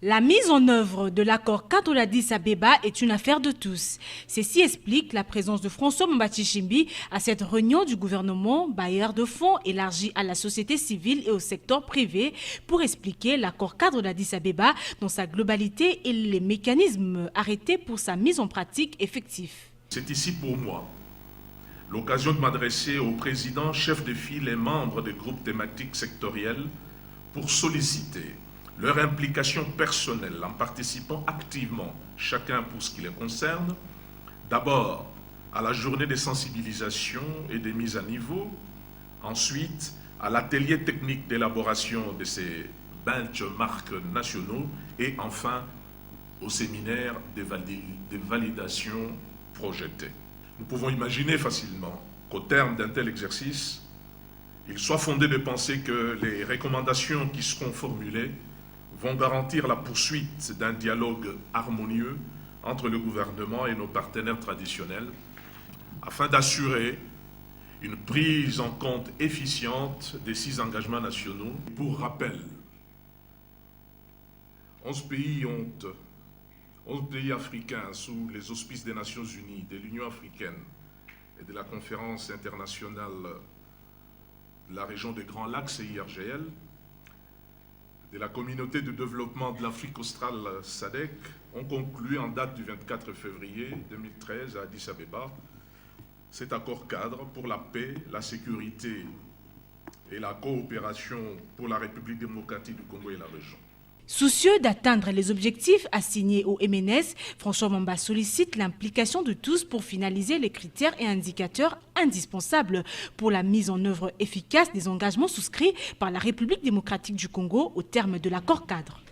La mise en œuvre de l'accord cadre d'Addis Abeba est une affaire de tous. Ceci explique la présence de François Mombatshichimbi à cette réunion du gouvernement bailleur de fonds élargi à la société civile et au secteur privé pour expliquer l'accord cadre d'Addis Abeba dans sa globalité et les mécanismes arrêtés pour sa mise en pratique effective. C'est ici pour moi l'occasion de m'adresser aux présidents, chefs de file et membres des groupes thématiques sectoriels pour solliciter leur implication personnelle en participant activement, chacun pour ce qui les concerne, d'abord à la journée de sensibilisation et de mise à niveau, ensuite à l'atelier technique d'élaboration de ces benchmarks nationaux et enfin au séminaire de validation projetée. Nous pouvons imaginer facilement qu'au terme d'un tel exercice, il soit fondé de penser que les recommandations qui seront formulées vont garantir la poursuite d'un dialogue harmonieux entre le gouvernement et nos partenaires traditionnels afin d'assurer une prise en compte efficiente des 6 engagements nationaux. Pour rappel, 11 pays africains sous les auspices des Nations Unies, de l'Union africaine et de la conférence internationale de la région des Grands Lacs, CIRGL, de la communauté de développement de l'Afrique australe SADC ont conclu en date du 24 février 2013 à Addis Abeba cet accord cadre pour la paix, la sécurité et la coopération pour la République démocratique du Congo et la région. Soucieux d'atteindre les objectifs assignés au MNS, François Momba sollicite l'implication de tous pour finaliser les critères et indicateurs indispensables pour la mise en œuvre efficace des engagements souscrits par la République démocratique du Congo au terme de l'accord cadre.